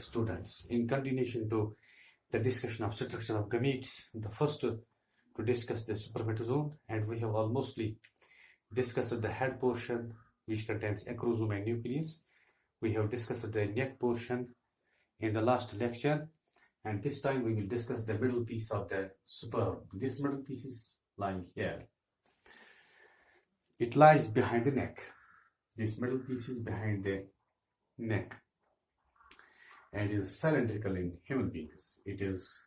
students. In continuation to the discussion of structure of gametes, the first to discuss the spermatozoon, and we have almostly discussed the head portion which contains acrosome and nucleus. We have discussed the neck portion in the last lecture, and this time we will discuss the middle piece of the sperm. This middle piece is lying here. It lies behind the neck. This middle piece is behind the neck and is cylindrical in human beings. It is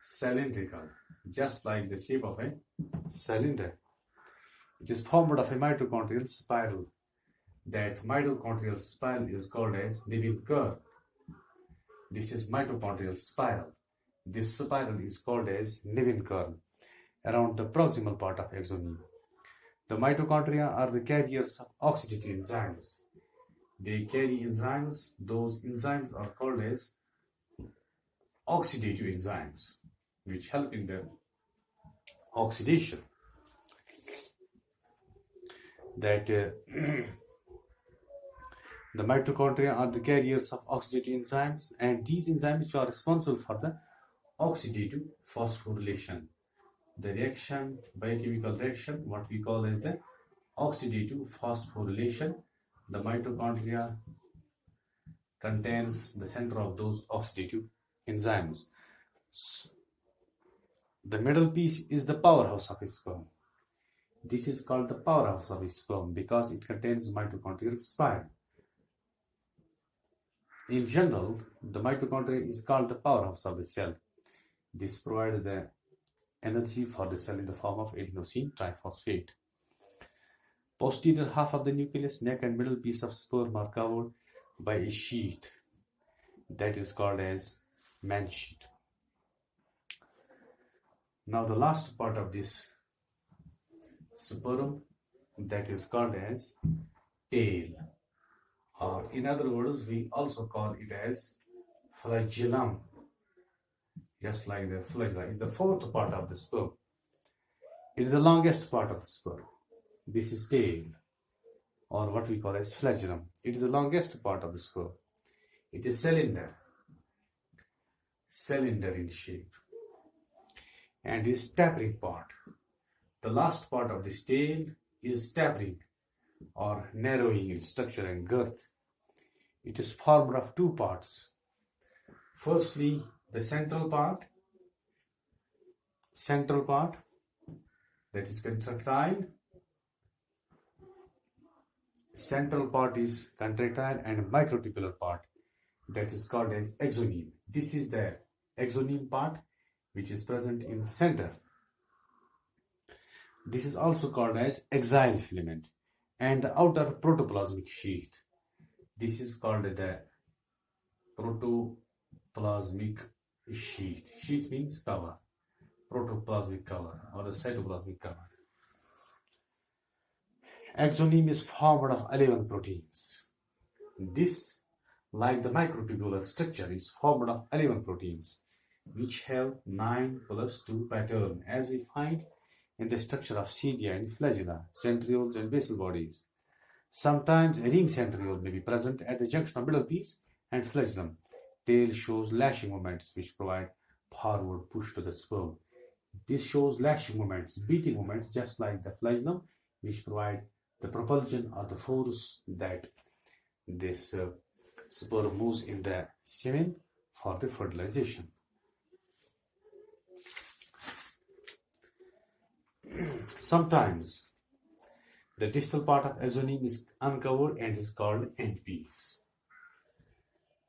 cylindrical, just like the shape of a cylinder. It is formed of a mitochondrial spiral. That mitochondrial spiral is called as Nevin curve. This is mitochondrial spiral. This spiral is called as Nevin curve around the proximal part of axoneme. The mitochondria are the carriers of oxidative enzymes. They carry enzymes. Those enzymes are called as oxidative enzymes, which help in the oxidation. That the mitochondria are the carriers of oxidative enzymes, and these enzymes are responsible for the oxidative phosphorylation. The reaction, biochemical reaction, what we call as the oxidative phosphorylation. The mitochondria contains the center of those oxidative enzymes. The middle piece is the powerhouse of a sperm. This is called the powerhouse of a sperm because it contains mitochondrial spiral. In general, the mitochondria is called the powerhouse of the cell. This provides the energy for the cell in the form of adenosine triphosphate. Posterior half of the nucleus, neck and middle piece of sperm are covered by a sheath that is called as man sheath. Now the last part of this sperm, that is called as tail, or in other words we also call it as flagellum. Just like the flagella is the fourth part of the sperm. It is the longest part of the sperm. This is tail, or what we call as flagellum. It is the longest part of the sperm. It is cylinder in shape, and is tapering part. The last part of this tail is tapering or narrowing in structure and girth. It is formed of two parts. Firstly, the central part that is contractile. Central part is contractile, and microtubular part that is called as axoneme. This is the axoneme part which is present in the center. This is also called as axial filament, and the outer protoplasmic sheath. This is called the protoplasmic sheath. Sheath means cover. Protoplasmic cover or the cytoplasmic cover. Axoneme is formed of 11 proteins. This, like the microtubular structure, is formed of 11 proteins which have 9+2 pattern, as we find in the structure of cilia and flagella, centrioles and basal bodies. Sometimes a ring centriole may be present at the junction of middle piece and flagellum. Tail shows lashing moments which provide forward push to the sperm. This shows lashing moments, beating moments, just like the flagellum, which provide the propulsion or the force that this sperm moves in the semen for the fertilization. Sometimes the distal part of axoneme is uncovered and is called end piece.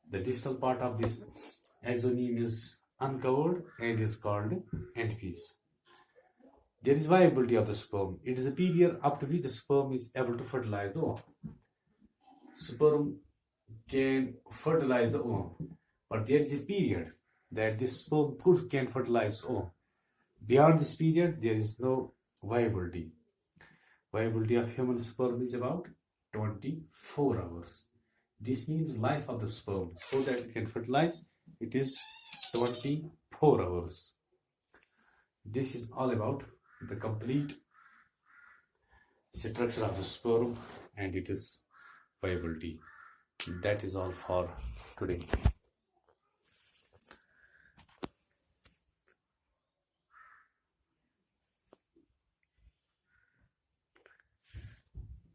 The distal part of this axoneme is uncovered and is called end piece. There is viability of the sperm. It is a period up to which the sperm is able to fertilize the ovum. Sperm can fertilize the ovum, but there is a period that this sperm can fertilize ovum. Beyond this period, there is no viability. Viability of human sperm is about 24 hours. This means life of the sperm, so that it can fertilize, it is 24 hours. This is all about the complete structure of the sperm and its viability. That is all for today.